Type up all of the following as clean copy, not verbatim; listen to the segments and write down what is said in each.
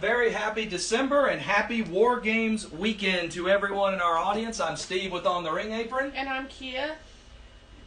very happy December and happy War Games weekend to everyone in our audience. I'm Steve with On the Ring Apron. And I'm Kia.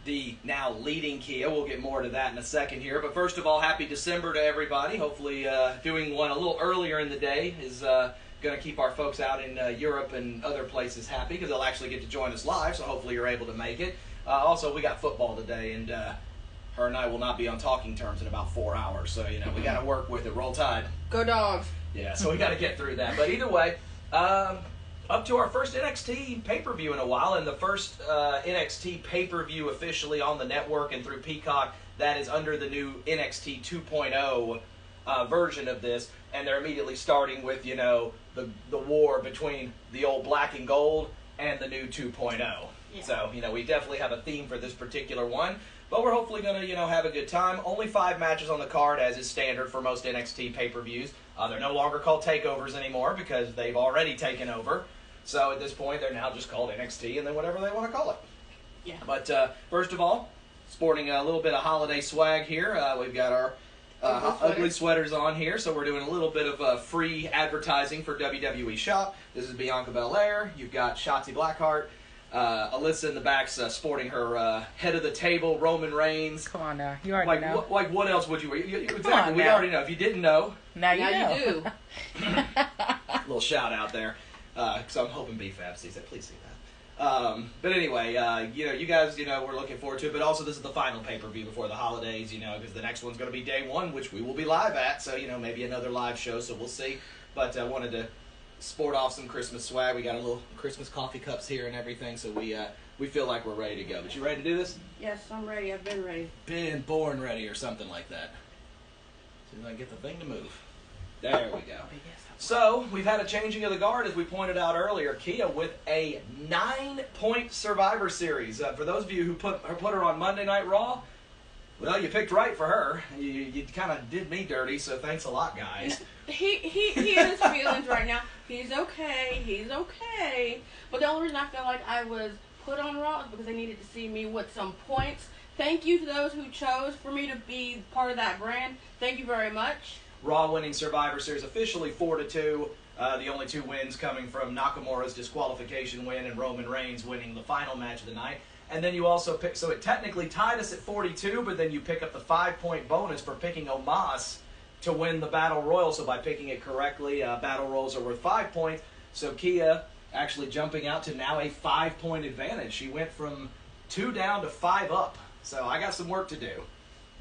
The now leading Kia. We'll get more to that in a second here. But first of all, happy December to everybody. Hopefully doing one a little earlier in the day is going to keep our folks out in Europe and other places happy because they'll actually get to join us live, so hopefully you're able to make it. Also, we got football today, and her and I will not be on talking terms in about 4 hours, so, you know, we got to work with it. Roll Tide. Go Dogs. Yeah, so we got to get through that. But either way, up to our first NXT pay-per-view in a while, and the first NXT pay-per-view officially on the network and through Peacock that is under the new NXT 2.0 version of this, and they're immediately starting with, you know, the war between the old black and gold and the new 2.0. Yeah. So, you know, we definitely have a theme for this particular one. But we're hopefully going to, you know, have a good time. Only 5 matches on the card, as is standard for most NXT pay-per-views. They're no longer called takeovers anymore because they've already taken over. So at this point, they're now just called NXT and then whatever they want to call it. Yeah. But first of all, sporting a little bit of holiday swag here. We've got our ugly sweaters on here, so we're doing a little bit of free advertising for WWE Shop. This is Bianca Belair. You've got Shotzi Blackheart. Alyssa in the back's sporting her head of the table, Roman Reigns. Come on now, you already know. What else would you wear? Exactly, we already know. If you didn't know, now you do. Little shout out there. Because I'm hoping BFAB sees that. Please see that. But anyway, you know, you guys, you know, we're looking forward to it. But also, this is the final pay-per-view before the holidays, you know, because the next one's going to be day 1, which we will be live at. So, you know, maybe another live show. So we'll see. But I wanted to sport off some Christmas swag. We got a little Christmas coffee cups here and everything, so we feel like we're ready to go. But you ready to do this? Yes, I'm ready. I've been ready. Been born ready or something like that. As soon as I can get the thing to move. There we go. So, we've had a changing of the guard, as we pointed out earlier. Kia with a 9-point Survivor Series. For those of you who put her on Monday Night Raw, well, you picked right for her. You kind of did me dirty, so thanks a lot, guys. He in his feelings right now. He's okay. But the only reason I feel like I was put on Raw is because they needed to see me with some points. Thank you to those who chose for me to be part of that brand. Thank you very much. Raw winning Survivor Series officially 4-2. The only 2 wins coming from Nakamura's disqualification win and Roman Reigns winning the final match of the night. And then you also pick, so it technically tied us at 42, but then you pick up the 5-point bonus for picking Omos to win the Battle Royal. So by picking it correctly, Battle Royals are worth 5 points. So Kia actually jumping out to now a 5-point advantage. She went from 2 down to 5 up. So I got some work to do.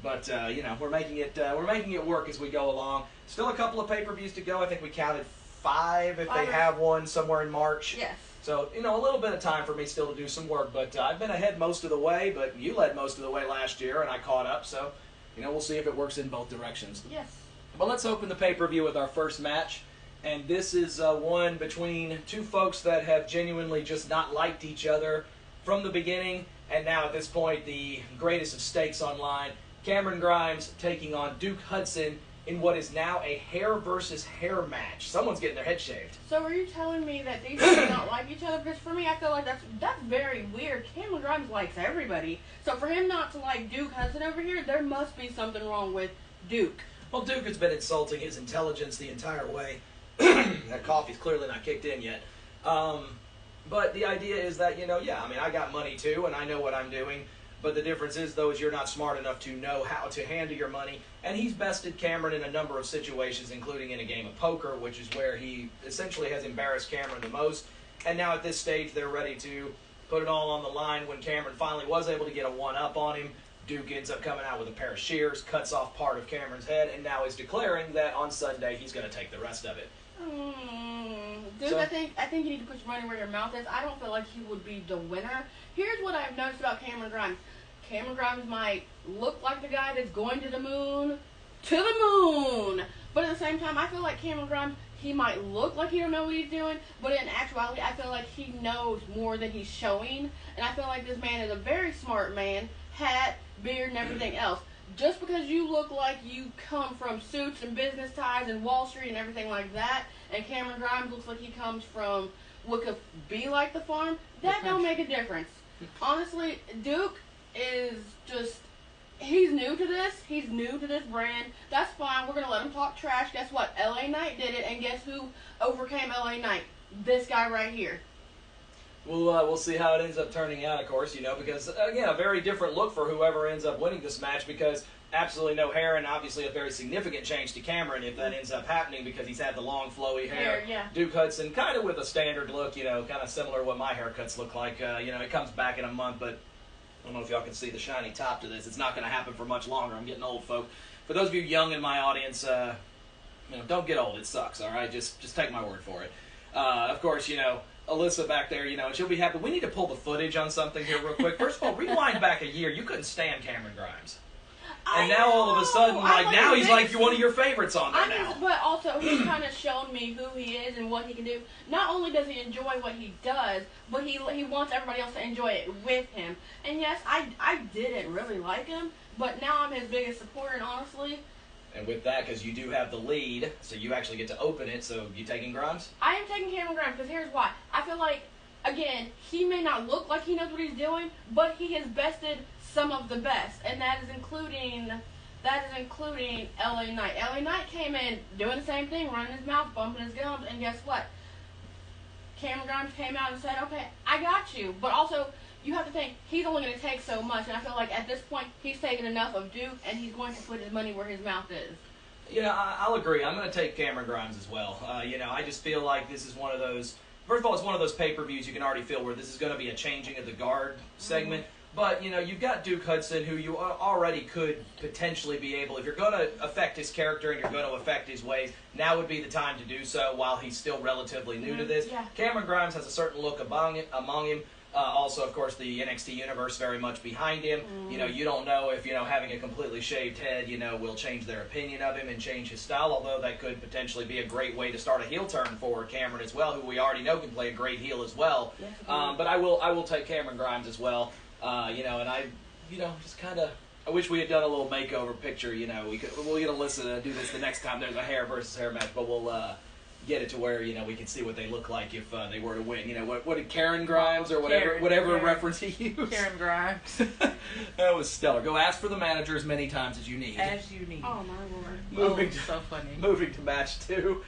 But, you know, we're making it work as we go along. Still a couple of pay-per-views to go. I think we counted 5 if they have one somewhere in March. Yes. So, you know, a little bit of time for me still to do some work. But I've been ahead most of the way, but you led most of the way last year, and I caught up. So, you know, we'll see if it works in both directions. Yes. But let's open the pay-per-view with our first match. And this is one between 2 folks that have genuinely just not liked each other from the beginning. And now at this point, the greatest of stakes online. Cameron Grimes taking on Duke Hudson in what is now a hair versus hair match. Someone's getting their head shaved. So are you telling me that these two don't like each other? Because for me, I feel like that's very weird. Cameron Grimes likes everybody. So for him not to like Duke Hudson over here, there must be something wrong with Duke. Well, Duke has been insulting his intelligence the entire way. That coffee's clearly not kicked in yet. But the idea is that, you know, yeah, I mean, I got money too, and I know what I'm doing. But the difference is, though, is you're not smart enough to know how to handle your money. And he's bested Cameron in a number of situations, including in a game of poker, which is where he essentially has embarrassed Cameron the most. And now at this stage, they're ready to put it all on the line. When Cameron finally was able to get a 1-up on him, Duke ends up coming out with a pair of shears, cuts off part of Cameron's head, and now is declaring that on Sunday he's going to take the rest of it. Duke, so, I think you need to put your money where your mouth is. I don't feel like he would be the winner. Here's what I've noticed about Cameron Grimes. Cameron Grimes might look like the guy that's going to the moon. But at the same time, I feel like Cameron Grimes, he might look like he don't know what he's doing, but in actuality, I feel like he knows more than he's showing. And I feel like this man is a very smart man, hat, beard, and everything else. Just because you look like you come from suits and business ties and Wall Street and everything like that, and Cameron Grimes looks like he comes from what could be like the farm, that don't make a difference. Honestly, Duke is just he's new to this. He's new to this brand. That's fine. We're going to let him talk trash. Guess what? LA Knight did it, and guess who overcame LA Knight? This guy right here. We'll see how it ends up turning out, of course, because, again, a very different look for whoever ends up winning this match, because absolutely no hair, and obviously a very significant change to Cameron if that ends up happening, because he's had the long, flowy hair. Yeah. Duke Hudson, kind of with a standard look, kind of similar to what my haircuts look like. It comes back in a month, but I don't know if y'all can see the shiny top to this. It's not going to happen for much longer. I'm getting old, folk. For those of you young in my audience, don't get old. It sucks, all right? Just take my word for it. Of course, Alyssa back there, and she'll be happy. We need to pull the footage on something here real quick. First of all, rewind back a year. You couldn't stand Cameron Grimes. And now all of a sudden, now he's like one of your favorites on there now. But also, he's kind of shown me who he is and what he can do. Not only does he enjoy what he does, but he wants everybody else to enjoy it with him. And yes, I didn't really like him, but now I'm his biggest supporter, and honestly. And with that, because you do have the lead, so you actually get to open it, so you taking Grimes? I am taking Cameron Grimes, because here's why. I feel like, again, he may not look like he knows what he's doing, but he has bested some of the best, and that is including LA Knight. LA Knight came in doing the same thing, running his mouth, bumping his gums, and guess what? Cameron Grimes came out and said, okay, I got you. But also, you have to think, he's only going to take so much, and I feel like at this point, he's taken enough of Duke, and he's going to put his money where his mouth is. I'll agree. I'm going to take Cameron Grimes as well. I just feel like this is one of those, first of all, it's one of those pay-per-views you can already feel where this is going to be a changing of the guard segment. But, you've got Duke Hudson, who you already could potentially be able, if you're going to affect his character and you're going to affect his ways, now would be the time to do so while he's still relatively new to this. Yeah. Cameron Grimes has a certain look among him. Also, of course, the NXT universe very much behind him. You don't know if, having a completely shaved head, will change their opinion of him and change his style, although that could potentially be a great way to start a heel turn for Cameron as well, who we already know can play a great heel as well. Yes, but I will take Cameron Grimes as well. And I, just kind of, I wish we had done a little makeover picture. We'll get Alyssa to do this the next time there's a hair versus hair match, but we'll get it to where we can see what they look like if they were to win. What did Karen Grimes or whatever reference he used? Karen Grimes. That was stellar. Go ask for the manager as many times as you need. As you need. Oh my lord. So funny. Moving to match 2.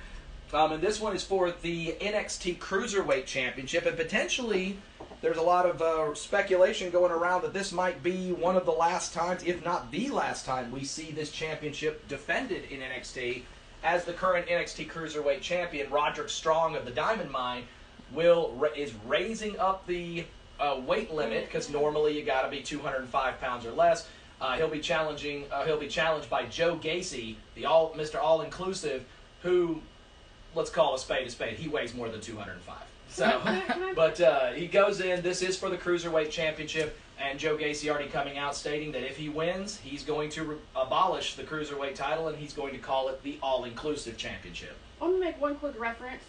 And this one is for the NXT Cruiserweight Championship, and potentially there's a lot of speculation going around that this might be one of the last times, if not the last time, we see this championship defended in NXT, as the current NXT Cruiserweight Champion, Roderick Strong of the Diamond Mine, is raising up the weight limit, because normally you got to be 205 pounds or less. He'll be challenged by Joe Gacy, Mr. All-Inclusive, who, let's call a spade a spade. He weighs more than 205. So, but he goes in. This is for the Cruiserweight Championship, and Joe Gacy already coming out stating that if he wins, he's going to abolish the Cruiserweight title, and he's going to call it the All-Inclusive Championship. I'm going to make one quick reference.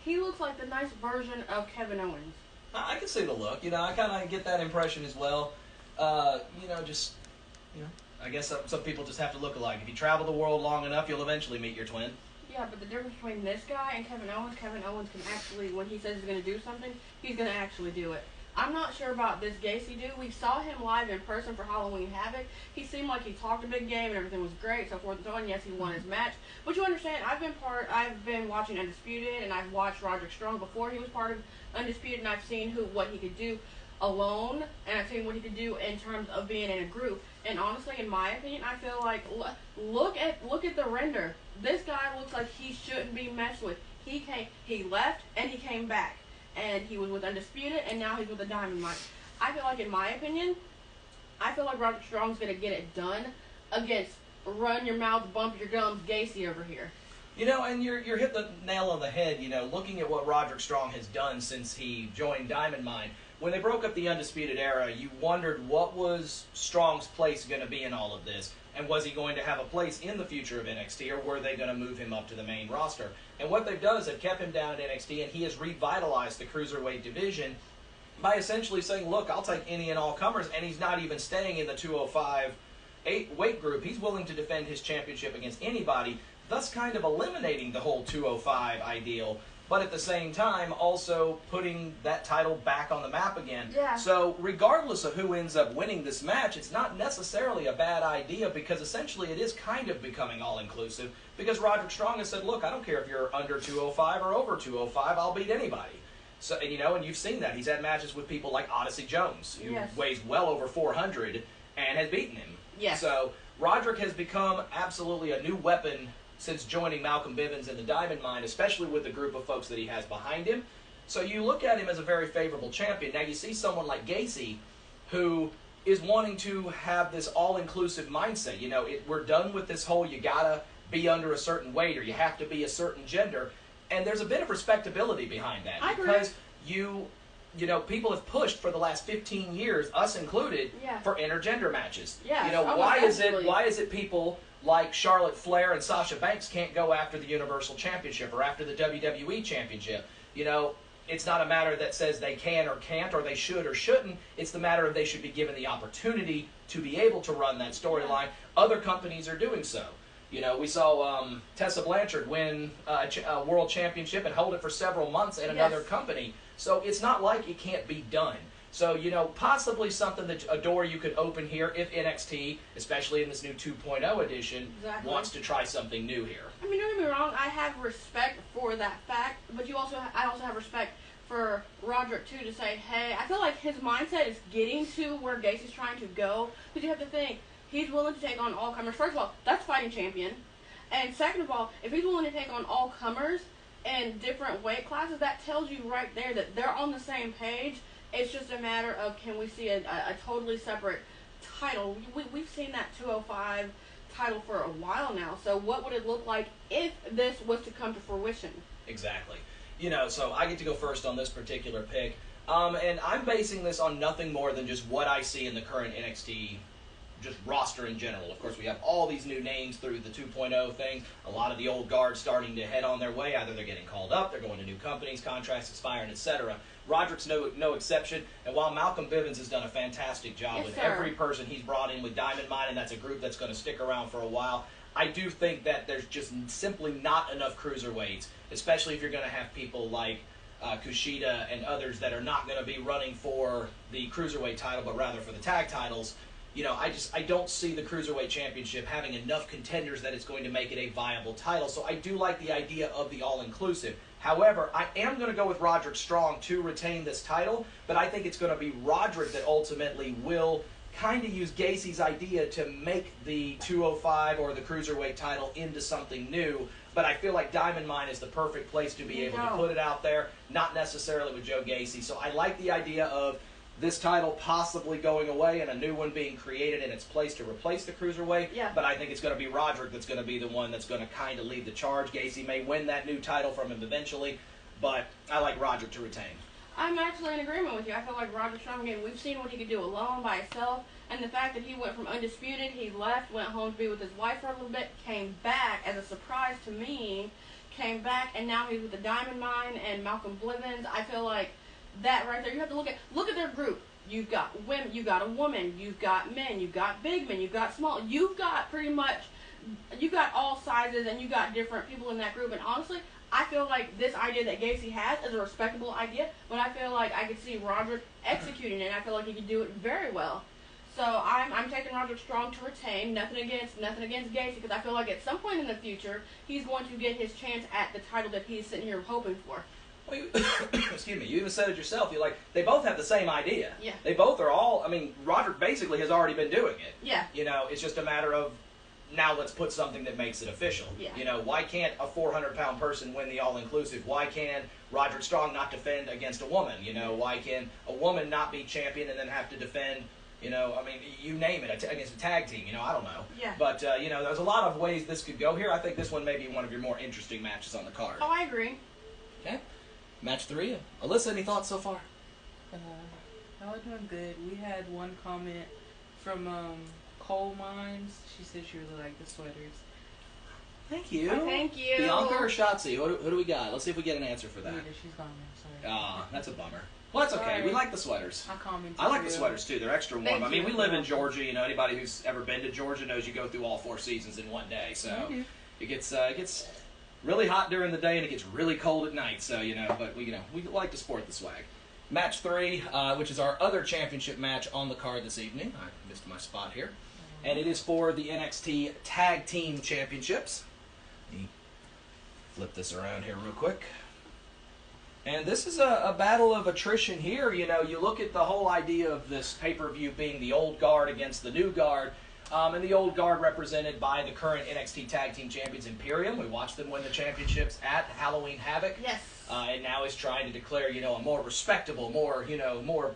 He looks like the nice version of Kevin Owens. I can see the look. I kind of get that impression as well. I guess some people just have to look alike. If you travel the world long enough, you'll eventually meet your twin. Yeah, but the difference between this guy and Kevin Owens can actually, when he says he's going to do something, he's going to actually do it. I'm not sure about this Gacy dude. We saw him live in person for Halloween Havoc. He seemed like he talked a big game and everything was great, so forth and so on. Yes, he won his match. But you understand, I've been watching Undisputed, and I've watched Roderick Strong before he was part of Undisputed, and I've seen what he could do alone, and I've seen what he could do in terms of being in a group. And honestly, in my opinion, I feel like look at the render. This guy looks like he shouldn't be messed with. He left and he came back, and he was with Undisputed, and now he's with the Diamond Mine. I feel like, in my opinion, Roderick Strong's gonna get it done against run your mouth, bump your gums, Gacy over here. And you're hit the nail on the head. Looking at what Roderick Strong has done since he joined Diamond Mine. When they broke up the Undisputed Era, you wondered what was Strong's place going to be in all of this, and was he going to have a place in the future of NXT, or were they going to move him up to the main roster? And what they've done is they've kept him down at NXT, and he has revitalized the Cruiserweight division by essentially saying, look, I'll take any and all comers, and he's not even staying in the 205 weight group. He's willing to defend his championship against anybody, thus kind of eliminating the whole 205 ideal. but at the same time also putting that title back on the map again. Yeah. So regardless of who ends up winning this match, it's not necessarily a bad idea because essentially it is kind of becoming all-inclusive because Roderick Strong has said, look, I don't care if you're under 205 or over 205, I'll beat anybody. So, and, and you've seen that. He's had matches with people like Odyssey Jones, who weighs well over 400 and has beaten him. Yes. So Roderick has become absolutely a new weapon since joining Malcolm Bivens in the Diamond Mine, especially with the group of folks that he has behind him. So you look at him as a very favorable champion. Now you see someone like Gacy, who is wanting to have this all-inclusive mindset. We're done with this whole you gotta be under a certain weight or you have to be a certain gender. And there's a bit of respectability behind that. I agree. Because people have pushed for the last 15 years, us included, for intergender matches. Yeah. Why is it people like Charlotte Flair and Sasha Banks can't go after the Universal Championship or after the WWE Championship? It's not a matter that says they can or can't or they should or shouldn't. It's the matter of they should be given the opportunity to be able to run that storyline. Other companies are doing so. We saw Tessa Blanchard win a world championship and hold it for several months at another company. So it's not like it can't be done. So, possibly something that a door you could open here if NXT, especially in this new 2.0 edition, wants to try something new here. I mean, don't get me wrong, I have respect for that fact, but I also have respect for Roderick, too, to say, hey, I feel like his mindset is getting to where Gacy's trying to go, because you have to think, he's willing to take on all comers. First of all, that's fighting champion. And second of all, if he's willing to take on all comers in different weight classes, that tells you right there that they're on the same page. It's just a matter of can we see a totally separate title. We've seen that 205 title for a while now. So what would it look like if this was to come to fruition? Exactly. So I get to go first on this particular pick. And I'm basing this on nothing more than just what I see in the current NXT just roster in general. Of course, we have all these new names through the 2.0 thing. A lot of the old guard starting to head on their way. Either they're getting called up, they're going to new companies, contracts expiring, etc. Roderick's no exception. And while Malcolm Bivens has done a fantastic job with every person he's brought in with Diamond Mine, and that's a group that's going to stick around for a while, I do think that there's just simply not enough cruiserweights, especially if you're going to have people like Kushida and others that are not going to be running for the cruiserweight title, but rather for the tag titles. I don't see the Cruiserweight Championship having enough contenders that it's going to make it a viable title. So I do like the idea of the all-inclusive. However, I am going to go with Roderick Strong to retain this title, but I think it's going to be Roderick that ultimately will kind of use Gacy's idea to make the 205 or the Cruiserweight title into something new. But I feel like Diamond Mine is the perfect place to be able to put it out there, not necessarily with Joe Gacy. So I like the idea of this title possibly going away and a new one being created in its place to replace the Cruiserweight. But I think it's going to be Roderick that's going to be the one that's going to kind of lead the charge. Gacy may win that new title from him eventually, but I like Roderick to retain. I'm actually in agreement with you. I feel like Roderick Strong, again, we've seen what he could do alone by himself, and the fact that he went from undisputed, he left, went home to be with his wife for a little bit, came back as a surprise to me, came back, and now he's with the Diamond Mine and Malcolm Bivens. I feel like that right there, you have to look at their group. You've got women, you've got a woman, you've got men, you've got big men, you've got small, you've got pretty much, you've got all sizes, and you've got different people in that group. And honestly, I feel like this idea that Gacy has is a respectable idea, but I feel like I could see Roderick executing it, and I feel like he could do it very well. So I'm taking Roderick Strong to retain. Nothing against Gacy, because I feel like at some point in the future he's going to get his chance at the title that he's sitting here hoping for. Well, excuse me, you even said it yourself. You're like, they both have the same idea. Yeah. They both are all, Roderick basically has already been doing it. Yeah. It's just a matter of, now let's put something that makes it official. Yeah. Why can't a 400-pound person win the all-inclusive? Why can Roderick Strong not defend against a woman? Why can a woman not be champion and then have to defend, you name it, against a tag team? I don't know. Yeah. But, there's a lot of ways this could go here. I think this one may be one of your more interesting matches on the card. Oh, I agree. Okay. Match 3. Alyssa, any thoughts so far? Y'all are doing good. We had one comment from Coal Mines. She said she really liked the sweaters. Thank you. Oh, thank you. Bianca or Shotzi? Who do we got? Let's see if we get an answer for that. Neither. She's gone now. Sorry. Ah, that's a bummer. Well, that's okay. Sorry. We like the sweaters. I like the sweaters too. They're extra warm. Thank you. We live in Georgia. Anybody who's ever been to Georgia knows you go through all 4 seasons in one day. So it gets really hot during the day and it gets really cold at night. So, but we like to sport the swag. Match 3, which is our other championship match on the card this evening. I missed my spot here. And it is for the NXT Tag Team Championships. Let me flip this around here real quick. And this is a battle of attrition here. You look at the whole idea of this pay-per-view being the old guard against the new guard. And the old guard represented by the current NXT Tag Team Champions Imperium. We watched them win the championships at Halloween Havoc. Yes. And now is trying to declare, a more respectable, more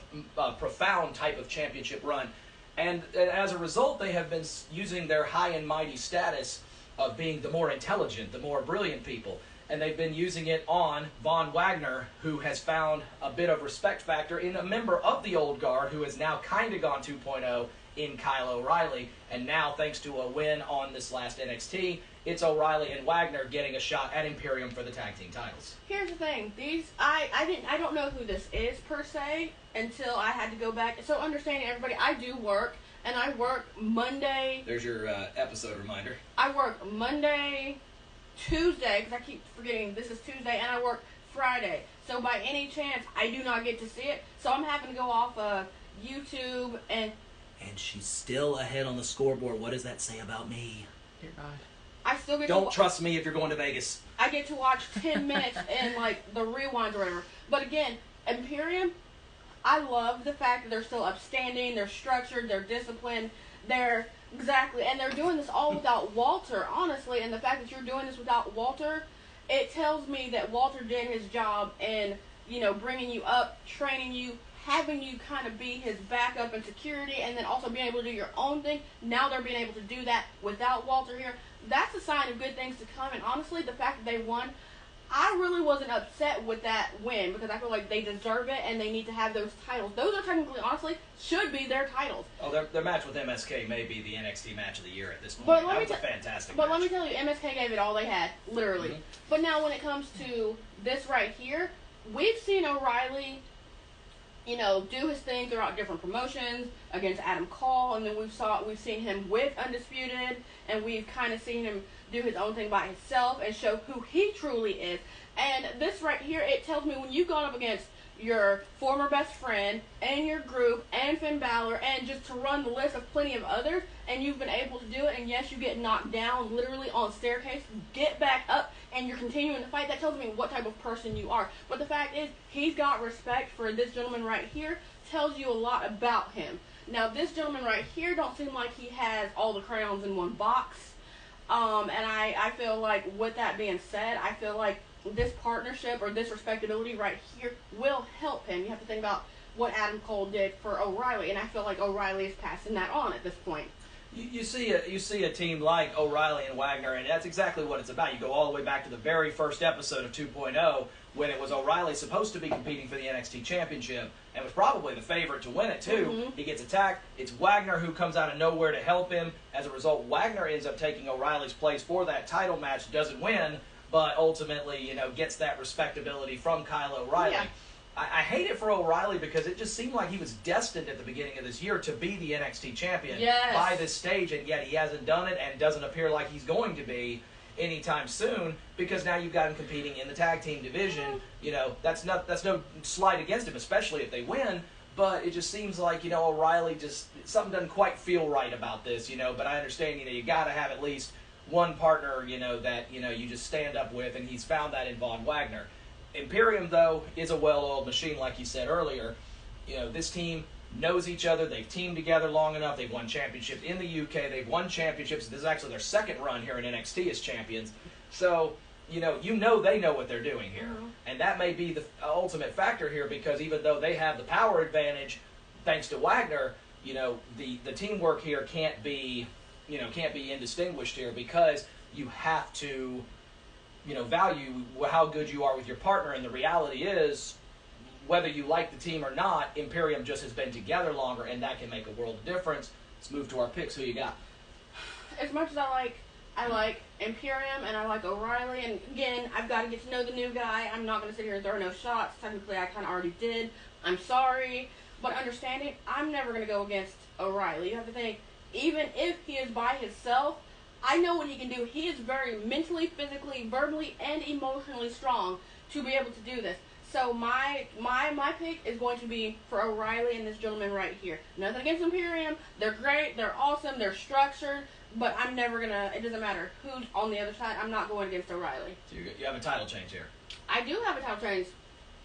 profound type of championship run. And as a result, they have been using their high and mighty status of being the more intelligent, the more brilliant people. And they've been using it on Von Wagner, who has found a bit of respect factor in a member of the old guard who has now kind of gone 2.0 in Kyle O'Reilly. And now, thanks to a win on this last NXT, it's O'Reilly and Wagner getting a shot at Imperium for the tag team titles. Here's the thing. I don't know who this is per se until I had to go back. So understanding everybody, I do work, and I work Monday. There's your episode reminder. I work Monday, Tuesday, because I keep forgetting this is Tuesday, and I work Friday. So by any chance, I do not get to see it. So I'm having to go off YouTube and... And she's still ahead on the scoreboard. What does that say about me? Dear God. I still get Don't trust me if you're going to Vegas. I get to watch 10 minutes and, the rewinds or whatever. But again, Imperium, I love the fact that they're still upstanding, they're structured, they're disciplined, and they're doing this all without Walter, honestly. And the fact that you're doing this without Walter, it tells me that Walter did his job in, bringing you up, training you, having you kind of be his backup and security, and then also being able to do your own thing. Now they're being able to do that without Walter here. That's a sign of good things to come. And honestly, the fact that they won, I really wasn't upset with that win because I feel like they deserve it and they need to have those titles. Those are technically, honestly, should be their titles. Oh, their match with MSK may be the NXT match of the year at this point. But that was a fantastic match. But let me tell you, MSK gave it all they had, literally. Mm-hmm. But now when it comes to this right here, we've seen O'Reilly, do his thing throughout different promotions against Adam Cole, and then we've seen him with Undisputed, and we've kind of seen him do his own thing by himself and show who he truly is. And this right here, it tells me when you've gone up against your former best friend and your group and Finn Balor and just to run the list of plenty of others, and you've been able to do it, and yes, you get knocked down literally on staircase, get back up, and you're continuing to fight. That tells me what type of person you are. But the fact is, he's got respect for this gentleman right here, tells you a lot about him. Now, this gentleman right here don't seem like he has all the crayons in one box. And I feel like, with that being said, I feel like this partnership or this respectability right here will help him. You have to think about what Adam Cole did for O'Reilly, and I feel like O'Reilly is passing that on at this point. You see a team like O'Reilly and Wagner, and that's exactly what it's about. You go all the way back to the very first episode of 2.0 when it was O'Reilly supposed to be competing for the NXT Championship and was probably the favorite to win it too. Mm-hmm. He gets attacked. It's Wagner who comes out of nowhere to help him. As a result, Wagner ends up taking O'Reilly's place for that title match, doesn't win, but ultimately, gets that respectability from Kyle O'Reilly. Yeah. I hate it for O'Reilly because it just seemed like he was destined at the beginning of this year to be the NXT champion by this stage, and yet he hasn't done it and doesn't appear like he's going to be anytime soon because now you've got him competing in the tag team division. That's no slight against him, especially if they win, but it just seems like, O'Reilly just, something doesn't quite feel right about this, but I understand, you got to have at least one partner, that, you just stand up with, and he's found that in Von Wagner. Imperium, though, is a well-oiled machine, like you said earlier. This team knows each other. They've teamed together long enough. They've won championships in the UK. They've won championships. This is actually their second run here in NXT as champions. So, they know what they're doing here. Mm-hmm. And that may be the ultimate factor here because even though they have the power advantage, thanks to Wagner, the teamwork here can't be indistinguished here because you have to value how good you are with your partner, and the reality is, whether you like the team or not, Imperium just has been together longer, and that can make a world of difference. Let's move to our picks. Who you got? As much as I like Imperium and I like O'Reilly, and again, I've got to get to know the new guy. I'm not going to sit here and throw no shots. Technically, I kind of already did. I'm sorry, but understanding, I'm never going to go against O'Reilly. You have to think, even if he is by himself, I know what he can do. He is very mentally, physically, verbally, and emotionally strong to be able to do this. So my pick is going to be for O'Reilly and this gentleman right here. Nothing against Imperium. They're great. They're awesome. They're structured. But I'm never going to, it doesn't matter who's on the other side. I'm not going against O'Reilly. So you have a title change here. I do have a title change.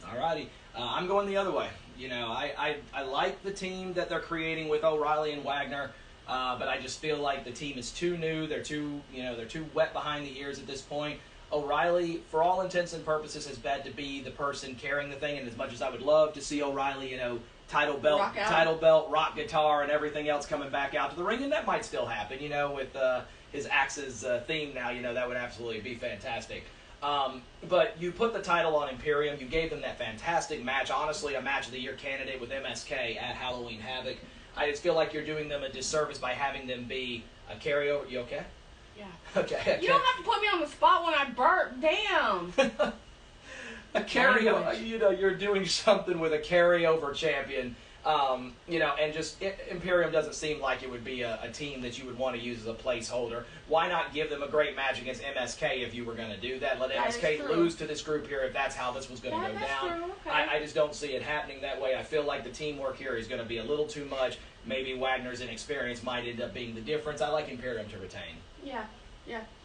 Alrighty. I'm going the other way. I like the team that they're creating with O'Reilly and Wagner. But I just feel like the team is too new. They're too wet behind the ears at this point. O'Reilly, for all intents and purposes, has been to be the person carrying the thing. And as much as I would love to see O'Reilly, title belt, rock guitar, and everything else coming back out to the ring, and that might still happen, with his Axe's theme now, that would absolutely be fantastic. But you put the title on Imperium. You gave them that fantastic match. Honestly, a match of the year candidate with MSK at Halloween Havoc. I just feel like you're doing them a disservice by having them be a carryover. You okay? Yeah. Okay. You don't have to put me on the spot when I burp. Damn. A carryover. You're doing something with a carryover champion. And just Imperium doesn't seem like it would be a team that you would want to use as a placeholder. Why not give them a great match against MSK if you were going to do that? Let MSK lose to this group here if that's how this was going to go down. True. Okay. I just don't see it happening that way. I feel like the teamwork here is going to be a little too much. Maybe Wagner's inexperience might end up being the difference. I like Imperium to retain. Yeah.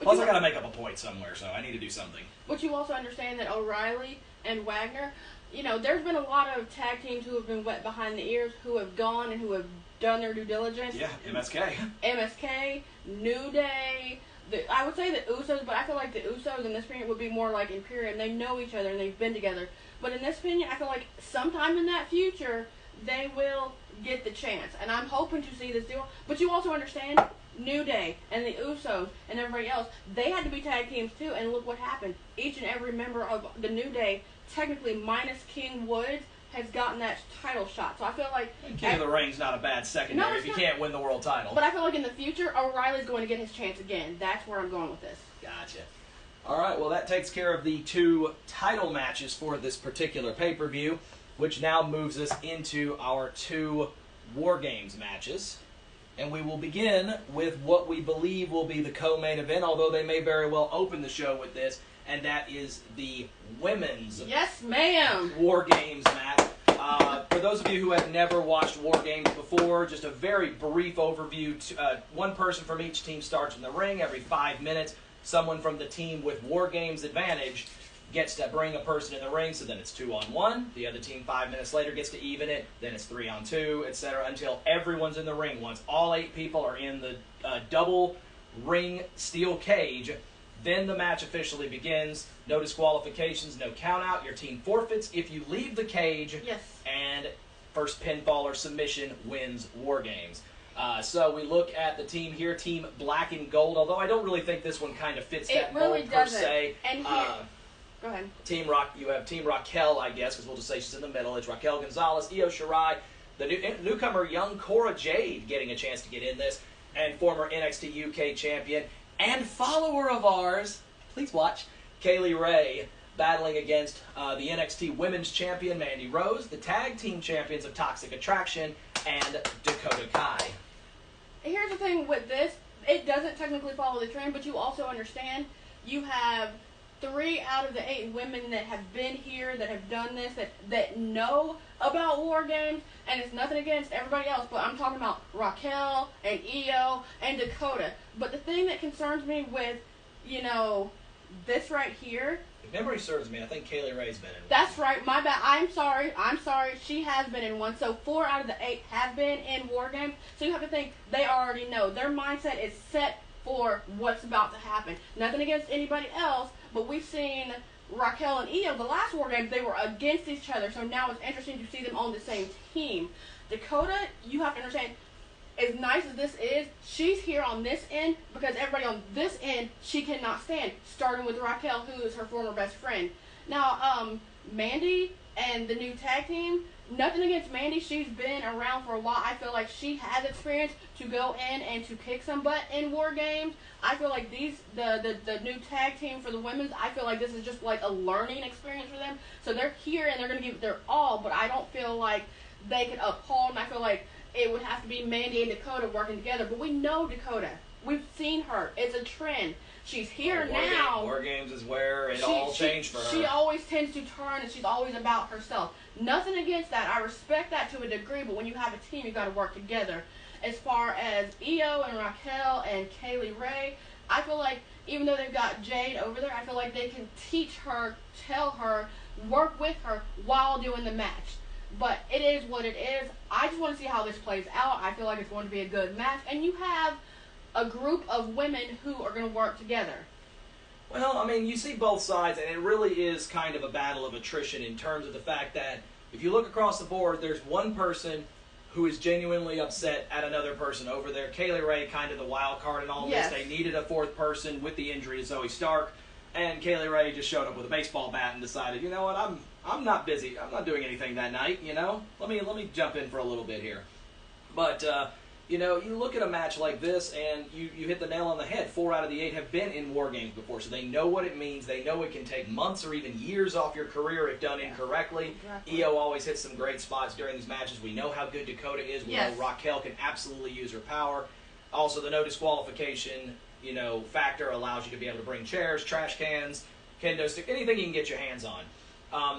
Plus, I got to make up a point somewhere, so I need to do something. But you also understand that O'Reilly and Wagner, there's been a lot of tag teams who have been wet behind the ears, who have gone and who have done their due diligence. Yeah, MSK, New Day. I would say the Usos, but I feel like the Usos in this opinion would be more like Imperium. They know each other and they've been together. But in this opinion, I feel like sometime in that future, they will get the chance. And I'm hoping to see this deal. But you also understand New Day and the Usos and everybody else, they had to be tag teams too. And look what happened. Each and every member of the New Day, technically minus King Woods, has gotten that title shot. So I feel like King of the Ring's not a bad secondary if you can't win the world title. But I feel like in the future, O'Reilly's going to get his chance again. That's where I'm going with this. Gotcha. All right, well, that takes care of the two title matches for this particular pay-per-view, which now moves us into our two War Games matches. And we will begin with what we believe will be the co-main event, although they may very well open the show with this, and that is the women's Yes, ma'am. War Games match. For those of you who have never watched War Games before, just a very brief overview. One person from each team starts in the ring every 5 minutes. Someone from the team with War Games advantage gets to bring a person in the ring, so then it's 2-on-1. The other team 5 minutes later gets to even it. Then it's 3-on-2, etc., until everyone's in the ring. Once all 8 people are in the double ring steel cage, then the match officially begins. No disqualifications, no countout. Your team forfeits if you leave the cage. Yes. And first pinfall or submission wins War Games. So we look at the team here, Team Black and Gold, although I don't really think this one kind of fits that mold per se. And here, go ahead. You have Team Raquel, I guess, because we'll just say she's in the middle. It's Raquel, Gonzalez, Shirai, the newcomer young Cora, Jade, getting a chance to get in this, and former NXT UK champion and follower of ours, please watch, Kaylee Ray, battling against the NXT Women's Champion, Mandy Rose, the Tag Team Champions of Toxic Attraction, and Dakota Kai. Here's the thing with this. It doesn't technically follow the trend, but you also understand you have 3 out of the 8 women that have been here, that have done this, that know about War Games, and it's nothing against everybody else, but I'm talking about Raquel and Io and Dakota. But the thing that concerns me with, this right here. If memory serves me, I think Kaylee Ray's been in one. That's right, my bad. I'm sorry. She has been in one. So 4 out of the 8 have been in War Games. So you have to think they already know. Their mindset is set for what's about to happen. Nothing against anybody else, but we've seen Raquel and Io, the last War Games, they were against each other. So now it's interesting to see them on the same team. Dakota, you have to understand, as nice as this is, she's here on this end because everybody on this end she cannot stand, starting with Raquel, who is her former best friend. Now, Mandy and the new tag team, nothing against Mandy. She's been around for a while. I feel like she has experience to go in and to kick some butt in War Games. I feel like the new tag team for the women's, I feel like this is just like a learning experience for them. So they're here and they're going to give it their all, but I don't feel like they could uphold, and I feel like it would have to be Mandy and Dakota working together. But we know Dakota. We've seen her. It's a trend. She's here War now. War Games is where it all changed for her. She always tends to turn, and she's always about herself. Nothing against that. I respect that to a degree, but when you have a team, you got to work together. As far as Io and Raquel and Kaylee Ray, I feel like even though they've got Jade over there, I feel like they can teach her, tell her, work with her while doing the match. But it is what it is. I just want to see how this plays out. I feel like it's going to be a good match. And you have a group of women who are going to work together. Well, I mean, you see both sides, and it really is kind of a battle of attrition in terms of the fact that if you look across the board, there's one person who is genuinely upset at another person over there. Kaylee Ray, kind of the wild card in all Yes. this. They needed a fourth person with the injury to Zoe Stark, and Kaylee Ray just showed up with a baseball bat and decided, you know what, I'm not busy. I'm not doing anything that night, you know? Let me jump in for a little bit here. But, you know, you look at a match like this, and you hit the nail on the head. 4 out of the 8 have been in War Games before, so they know what it means. They know it can take months or even years off your career if done incorrectly. Exactly. Io always hits some great spots during these matches. We know how good Dakota is. We Yes. know Raquel can absolutely use her power. Also, the no disqualification, you know, factor allows you to be able to bring chairs, trash cans, kendo stick, anything you can get your hands on.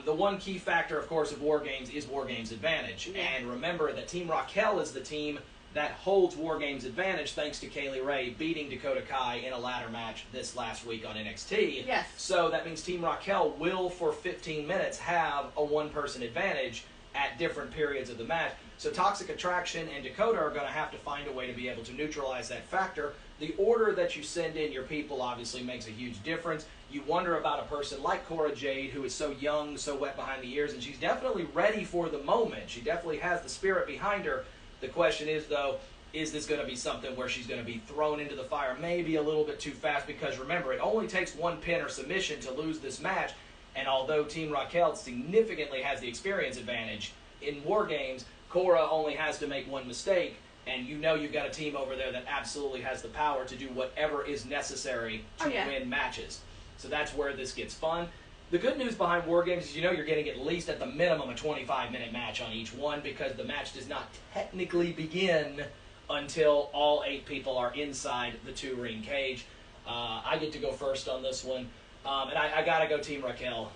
The one key factor, of course, of War Games is War Games advantage. Yeah. And remember that Team Raquel is the team that holds War Games advantage thanks to Kaylee Ray beating Dakota Kai in a ladder match this last week on NXT. Yes. So that means Team Raquel will, for 15 minutes, have a one-person advantage at different periods of the match. So Toxic Attraction and Dakota are going to have to find a way to be able to neutralize that factor. The order that you send in your people obviously makes a huge difference. You wonder about a person like Cora Jade, who is so young, so wet behind the ears, and she's definitely ready for the moment. She definitely has the spirit behind her. The question is, though, is this going to be something where she's going to be thrown into the fire maybe a little bit too fast? Because remember, it only takes one pin or submission to lose this match. And although Team Raquel significantly has the experience advantage, in War Games, Cora only has to make one mistake. And you know you've got a team over there that absolutely has the power to do whatever is necessary to win matches. So that's where this gets fun. The good news behind War Games is you know you're getting at least at the minimum a 25-minute match on each one because the match does not technically begin until all 8 people are inside the 2-ring cage. I get to go first on this one, and I got to go Team Raquel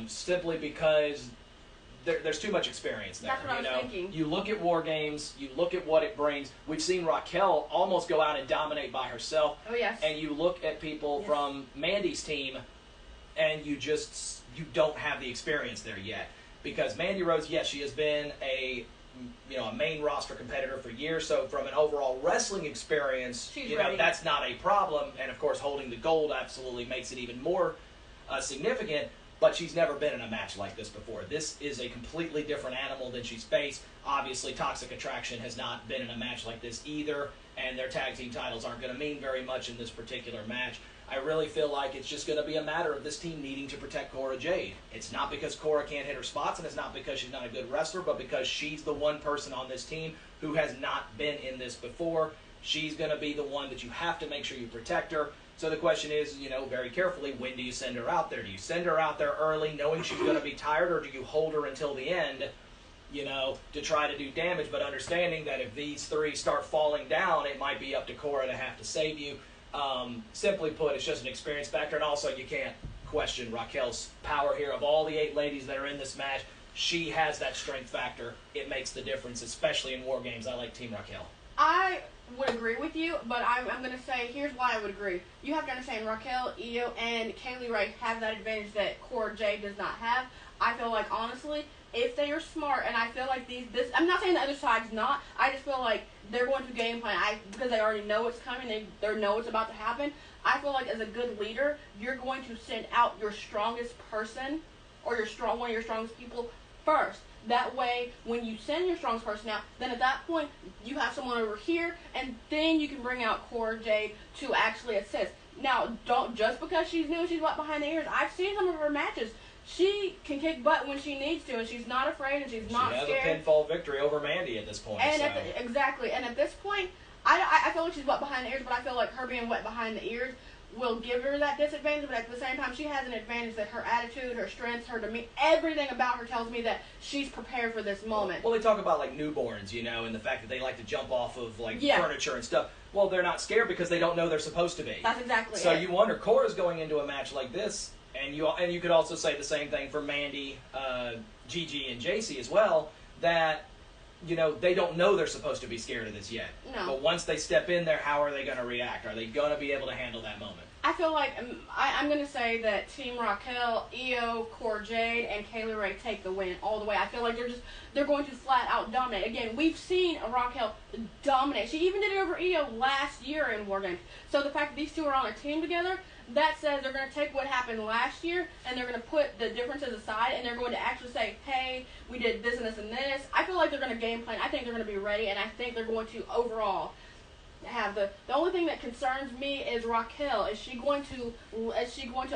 simply because there's too much experience there. That's what I was thinking. You look at War Games, you look at what it brings. We've seen Raquel almost go out and dominate by herself. Oh, yes. And you look at people from Mandy's team, and you don't have the experience there yet. Because Mandy Rose, yes, she has been a main roster competitor for years, so from an overall wrestling experience, She's ready. That's not a problem. And of course, holding the gold absolutely makes it even more significant. But she's never been in a match like this before. This is a completely different animal than she's faced. Obviously, Toxic Attraction has not been in a match like this either, and their tag team titles aren't going to mean very much in this particular match. I really feel like it's just going to be a matter of this team needing to protect Cora Jade. It's not because Cora can't hit her spots, and it's not because she's not a good wrestler, but because she's the one person on this team who has not been in this before. She's going to be the one that you have to make sure you protect her. So the question is, very carefully, when do you send her out there? Do you send her out there early knowing she's going to be tired, or do you hold her until the end, to try to do damage, but understanding that if these 3 start falling down, it might be up to Cora to have to save you. Simply put, it's just an experience factor, and also you can't question Raquel's power here. Of all the 8 ladies that are in this match, she has that strength factor. It makes the difference, especially in War Games. I like Team Raquel. I would agree with you, but I'm going to say, here's why I would agree. You have to understand, Raquel, Io, and Kaylee Ray have that advantage that Cora Jade does not have. I feel like, honestly, if they are smart, and I feel like I'm not saying the other side's not, I just feel like they're going to game plan, because they already know it's coming, they know it's about to happen. I feel like as a good leader, you're going to send out your strongest person, or one of your strongest people first. That way, when you send your strongest person out, then at that point, you have someone over here, and then you can bring out Cora Jade to actually assist. Now, don't just because she's new, she's wet behind the ears. I've seen some of her matches. She can kick butt when she needs to, and she's not afraid, and she's not scared. She has a pinfall victory over Mandy at this point. And exactly. And at this point, I feel like she's wet behind the ears, but I feel like her being wet behind the ears will give her that disadvantage, but at the same time, she has an advantage that her attitude, her strengths, her demeanor, everything about her tells me that she's prepared for this moment. Well, they talk about, like, newborns, you know, and the fact that they like to jump off of, like, Yeah. furniture and stuff. Well, they're not scared because they don't know they're supposed to be. That's exactly So it. you wonder, Cora's going into a match like this, and you could also say the same thing for Mandy, Gigi, and Jacy as well, that, you know, they don't know they're supposed to be scared of this yet. No. But once they step in there, how are they going to react? Are they going to be able to handle that moment? I feel like I'm going to say that Team Raquel, Io, Cora, Jade, and Kaylee Ray take the win all the way. I feel like they're going to flat out dominate. Again, we've seen Raquel dominate. She even did it over Io last year in War Games. So the fact that these two are on a team together, that says they're going to take what happened last year and they're going to put the differences aside and they're going to actually say, hey, we did this and this and this. I feel like they're going to game plan. I think they're going to be ready, and I think they're going to overall have the only thing that concerns me is Raquel. Is she going to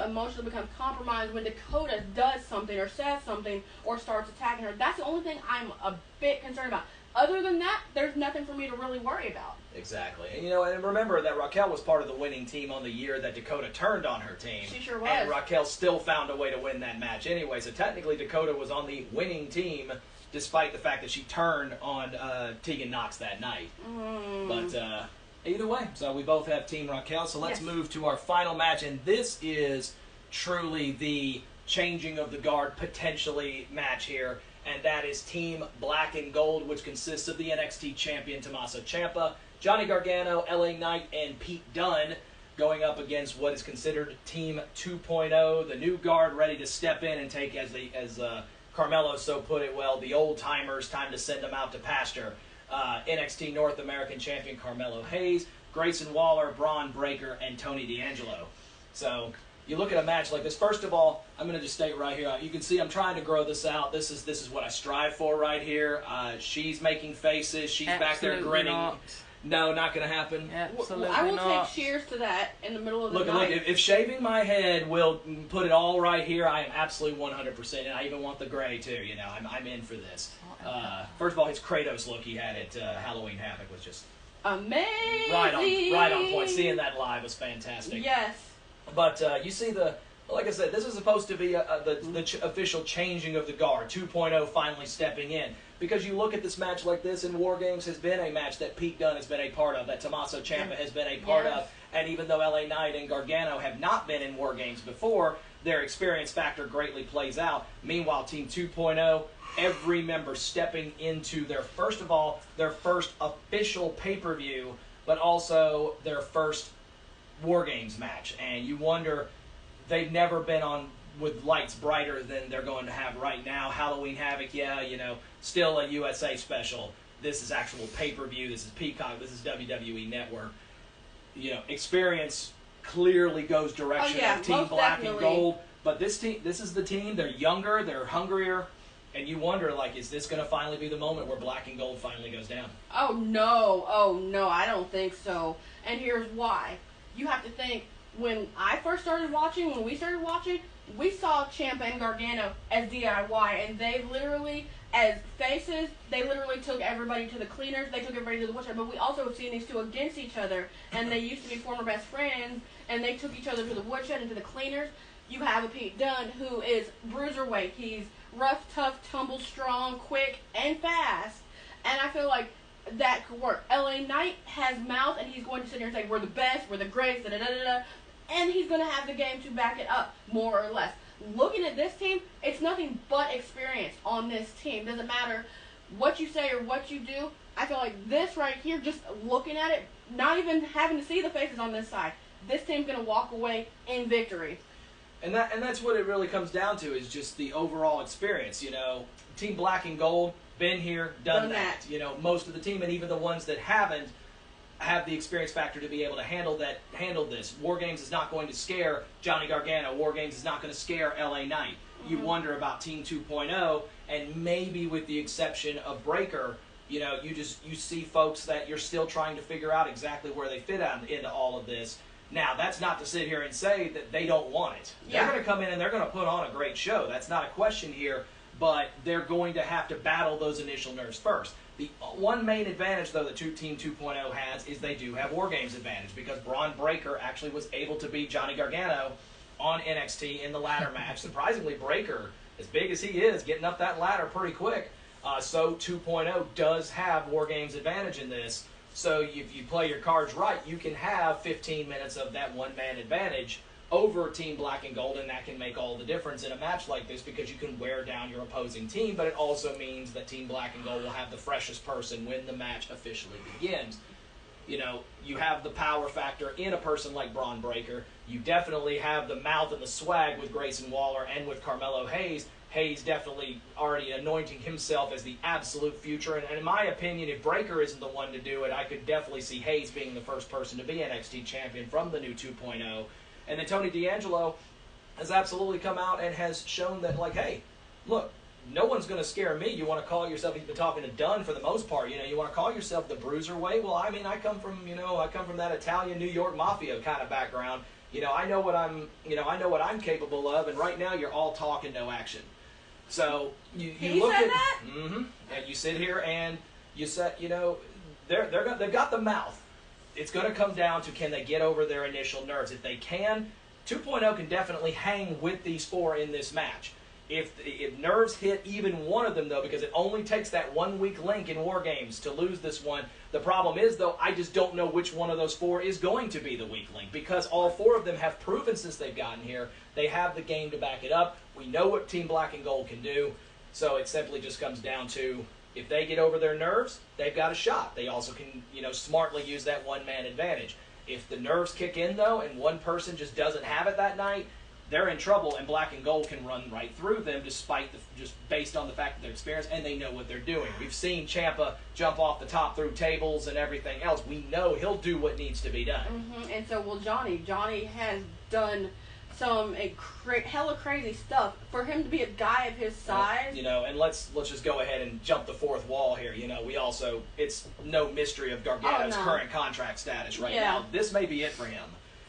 emotionally become compromised when Dakota does something or says something or starts attacking her? That's the only thing I'm a bit concerned about. Other than that, there's nothing for me to really worry about. Exactly. And, you know, and remember that Raquel was part of the winning team on the year that Dakota turned on her team. She sure was. And Raquel still found a way to win that match anyway. So technically Dakota was on the winning team despite the fact that she turned on Tegan Knox that night. But either way, so we both have Team Raquel. So let's move to our final match. And this is truly the changing of the guard potentially match here. And that is Team Black and Gold, which consists of the NXT champion Tommaso Ciampa, Johnny Gargano, LA Knight, and Pete Dunne, going up against what is considered Team 2.0, the new guard ready to step in and take, as Carmelo so put it well, the old timers, time to send them out to pasture. NXT North American champion Carmelo Hayes, Grayson Waller, Bron Breakker, and Tony D'Angelo. So you look at a match like this. First of all, I'm going to just state right here, you can see I'm trying to grow this out. This is what I strive for right here. She's making faces. She's back there grinning. Not. No, not going to happen. Absolutely I will not. take cheers to that in the middle of the Look, night. if shaving my head will put it all right here, I am absolutely 100%. And I even want the gray too. You know, I'm in for this. First of all, his Kratos look he had at Halloween Havoc was just amazing. Right on point. Seeing that live was fantastic. Yes. But you see like I said, this is supposed to be the official changing of the guard, 2.0 finally stepping in. Because you look at this match like this, and War Games has been a match that Pete Dunne has been a part of, that Tommaso Ciampa has been a part of, and even though LA Knight and Gargano have not been in War Games before, their experience factor greatly plays out. Meanwhile, Team 2.0, every member stepping into their first official pay-per-view, but also their first War Games match. And you wonder, they've never been on with lights brighter than they're going to have right now. Halloween Havoc, still a USA special. This is actual pay-per-view. This is Peacock. This is WWE Network. Experience clearly goes direction of Team Black and Gold. But this is the team. They're younger. They're hungrier. And you wonder, is this going to finally be the moment where Black and Gold finally goes down? Oh, no, I don't think so. And here's why. You have to think, when we started watching, we saw Ciampa and Gargano as DIY, and they literally, as faces, they literally took everybody to the cleaners, they took everybody to the woodshed, but we also have seen these two against each other, and they used to be former best friends, and they took each other to the woodshed and to the cleaners. You have a Pete Dunne, who is Cruiserweight. He's rough, tough, tumble, strong, quick, and fast, and I feel like that could work. LA Knight has mouth, and he's going to sit here and say, we're the best, we're the greatest, da-da-da-da-da. And he's going to have the game to back it up, more or less. Looking at this team, it's nothing but experience on this team. Doesn't matter what you say or what you do. I feel like this right here, just looking at it, not even having to see the faces on this side, this team's going to walk away in victory. And that's what it really comes down to, is just the overall experience. Team Black and Gold, been here, done that. Most of the team, and even the ones that haven't, have the experience factor to be able to handle this. War Games is not going to scare Johnny Gargano. War Games is not going to scare LA Knight. You wonder about Team 2.0, and maybe with the exception of Breakker, you see folks that you're still trying to figure out exactly where they fit into all of this. Now, that's not to sit here and say that they don't want it. They're going to come in and they're going to put on a great show. That's not a question here, but they're going to have to battle those initial nerves first. The one main advantage, though, that Team 2.0 has is they do have War Games advantage because Bron Breakker actually was able to beat Johnny Gargano on NXT in the ladder match. Surprisingly, Breakker, as big as he is, getting up that ladder pretty quick. So 2.0 does have War Games advantage in this. So if you play your cards right, you can have 15 minutes of that one-man advantage over Team Black and Gold, and that can make all the difference in a match like this because you can wear down your opposing team, but it also means that Team Black and Gold will have the freshest person when the match officially begins. You know, you have the power factor in a person like Bron Breakker. You definitely have the mouth and the swag with Grayson Waller and with Carmelo Hayes. Hayes definitely already anointing himself as the absolute future. And in my opinion, if Breakker isn't the one to do it, I could definitely see Hayes being the first person to be NXT champion from the new 2.0. And then Tony D'Angelo has absolutely come out and has shown that, like, hey, look, no one's going to scare me. You want to call yourself, he's been talking to Dunne for the most part, you know, you want to call yourself the Cruiserweight? Well, I mean, I come from that Italian New York mafia kind of background. You know, I know what I'm capable of, and right now you're all talk and no action. So you look at that? And you sit here and you say, you know, they've got the mouth. It's going to come down to can they get over their initial nerves. If they can, 2.0 can definitely hang with these four in this match. If nerves hit even one of them, though, because it only takes that 1 weak link in War Games to lose this one. The problem is, though, I just don't know which one of those four is going to be the weak link because all four of them have proven since they've gotten here they have the game to back it up. We know what Team Black and Gold can do, so it simply just comes down to if they get over their nerves, they've got a shot. They also can, you know, smartly use that one-man advantage. If the nerves kick in, though, and one person just doesn't have it that night, they're in trouble, and Black and Gold can run right through them despite just based on the fact that they're experienced and they know what they're doing. We've seen Ciampa jump off the top through tables and everything else. We know he'll do what needs to be done. And so will Johnny. Johnny has done some hella crazy stuff. For him to be a guy of his size, you know, and let's just go ahead and jump the fourth wall here. You know, we also, it's no mystery of Gargano's current contract status right now. This may be it for him.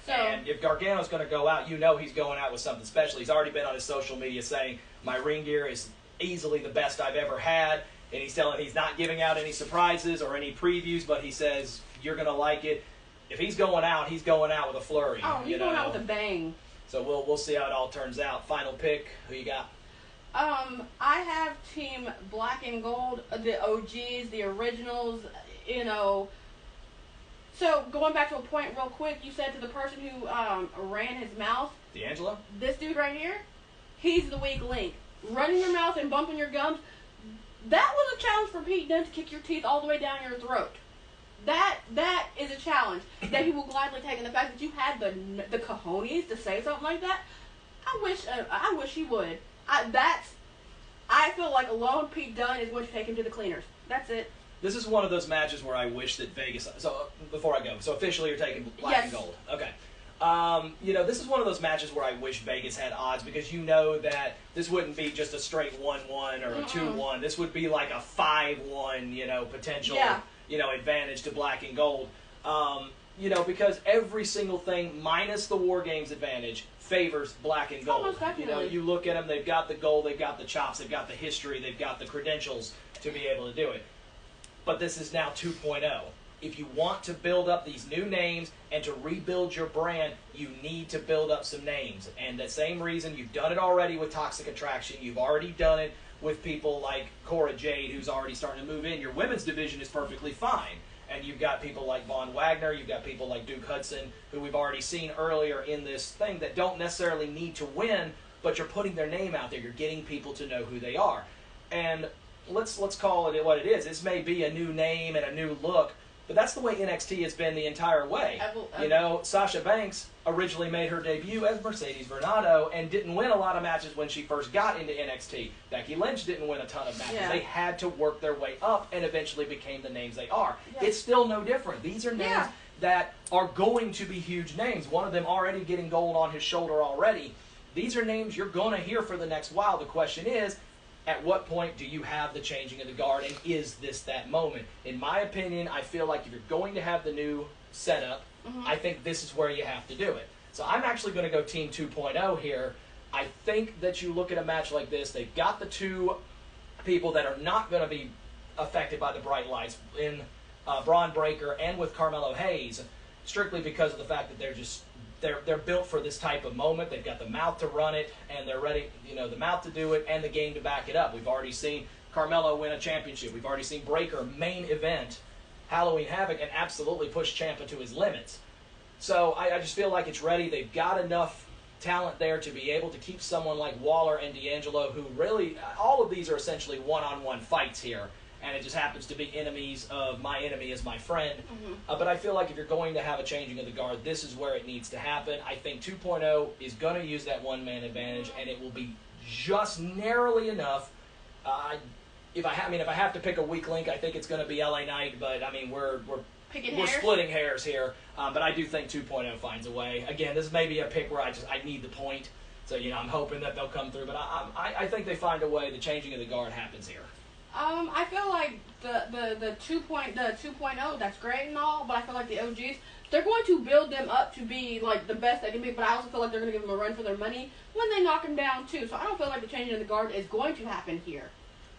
So, and if Gargano's going to go out, you know he's going out with something special. He's already been on his social media saying, my ring gear is easily the best I've ever had. And he's not giving out any surprises or any previews, but he says, you're going to like it. If he's going out with a flurry. Oh, he's going out with a bang. So we'll see how it all turns out. Final pick, who you got? I have Team Black and Gold, the OGs, the originals, you know. So, going back to a point real quick, you said to the person who ran his mouth. D'Angelo? This dude right here, he's the weak link. Running your mouth and bumping your gums, that was a challenge for Pete Dunne to kick your teeth all the way down your throat. That is a challenge that he will gladly take. And the fact that you had the cojones to say something like that, I wish he would. I feel like alone Pete Dunne is going to take him to the cleaners. That's it. This is one of those matches where I wish that Vegas. So before I go, so officially you're taking Black and Gold. Okay. You know, this is one of those matches where I wish Vegas had odds because you know that this wouldn't be just a straight 1-1 or a 2-1. This would be like a 5-1, you know, potential, you know, advantage to Black and Gold. You know, because every single thing minus the War Games advantage favors Black and Gold. You know, you look at them, they've got the gold, they've got the chops, they've got the history, they've got the credentials to be able to do it. But this is now 2.0. If you want to build up these new names and to rebuild your brand, you need to build up some names. And the same reason you've done it already with Toxic Attraction, you've already done it with people like Cora Jade, who's already starting to move in. Your women's division is perfectly fine. And you've got people like Wagner, you've got people like Duke Hudson, who we've already seen earlier in this thing that don't necessarily need to win, but you're putting their name out there. You're getting people to know who they are. And let's call it what it is. This may be a new name and a new look, but that's the way NXT has been the entire way. You know, Sasha Banks originally made her debut as Mercedes Varnado and didn't win a lot of matches when she first got into NXT. Becky Lynch didn't win a ton of matches. Yeah. They had to work their way up and eventually became the names they are. Yeah. It's still no different. These are names that are going to be huge names. One of them already getting gold on his shoulder already. These are names you're going to hear for the next while. The question is, at what point do you have the changing of the guard, and is this that moment? In my opinion, I feel like if you're going to have the new setup, I think this is where you have to do it. So I'm actually going to go Team 2.0 here. I think that you look at a match like this, they've got the two people that are not going to be affected by the bright lights in Braun Breaker and with Carmelo Hayes, strictly because of the fact that they're built for this type of moment. They've got the mouth to run it, and they're ready, the mouth to do it, and the game to back it up. We've already seen Carmelo win a championship. We've already seen Breaker main event Halloween Havoc and absolutely push Ciampa to his limits. So I just feel like it's ready. They've got enough talent there to be able to keep someone like Waller and D'Angelo, who really, all of these are essentially one-on-one fights here, and it just happens to be enemies of my enemy is my friend. But I feel like if you're going to have a changing of the guard, this is where it needs to happen. I think 2.0 is going to use that one-man advantage, and it will be just narrowly enough. If I have to pick a weak link, I think it's going to be LA Knight, but I mean we're splitting hairs here. But I do think 2.0 finds a way. Again, this may be a pick where I need the point, so I'm hoping that they'll come through. But I think they find a way. The changing of the guard happens here. I feel like the 2.0, that's great and all, but I feel like the OGs, they're going to build them up to be like the best they can be, but I also feel like they're going to give them a run for their money when they knock them down too. So I don't feel like the changing of the guard is going to happen here.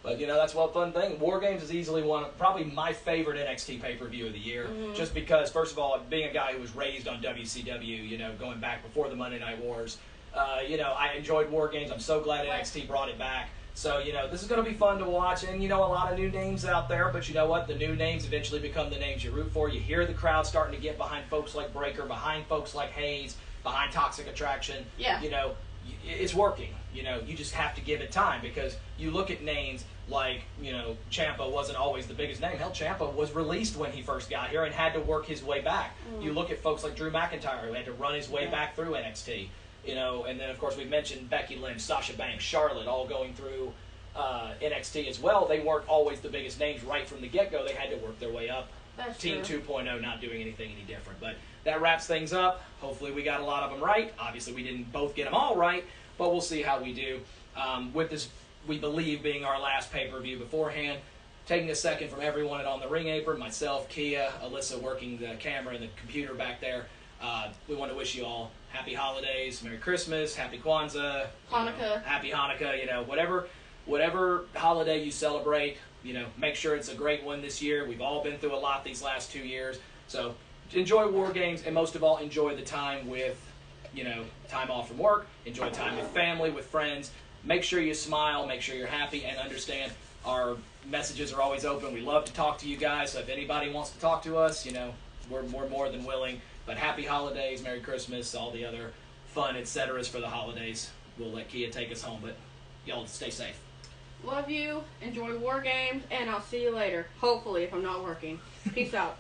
But that's one fun thing. War Games is easily probably my favorite NXT pay-per-view of the year, just because, first of all, being a guy who was raised on WCW, going back before the Monday Night Wars, I enjoyed War Games. I'm so glad NXT brought it back. So, this is going to be fun to watch, and, a lot of new names out there, but you know what? The new names eventually become the names you root for. You hear the crowd starting to get behind folks like Breaker, behind folks like Hayes, behind Toxic Attraction. Yeah. It's working. You just have to give it time, because you look at names like, Ciampa wasn't always the biggest name. Hell, Ciampa was released when he first got here and had to work his way back. You look at folks like Drew McIntyre, who had to run his way back through NXT. And then, of course, we've mentioned Becky Lynch, Sasha Banks, Charlotte, all going through NXT as well. They weren't always the biggest names right from the get-go. They had to work their way up. That's Team true. 2.0 not doing anything any different. But that wraps things up. Hopefully we got a lot of them right. Obviously we didn't both get them all right, but we'll see how we do. With this, we believe, being our last pay-per-view beforehand, taking a second from everyone at On the Ring Apron, myself, Kia, Alyssa working the camera and the computer back there, we want to wish you all happy holidays, Merry Christmas, Happy Kwanzaa, Hanukkah. Happy Hanukkah, whatever holiday you celebrate, make sure it's a great one this year. We've all been through a lot these last 2 years. So enjoy War Games, and most of all, enjoy the time with, time off from work, enjoy time with family, with friends. Make sure you smile, make sure you're happy, and understand our messages are always open. We love to talk to you guys, so if anybody wants to talk to us, we're more than willing. But happy holidays, Merry Christmas, all the other fun, etc. for the holidays. We'll let Kia take us home, but y'all stay safe. Love you, enjoy War Games, and I'll see you later. Hopefully, if I'm not working. Peace out.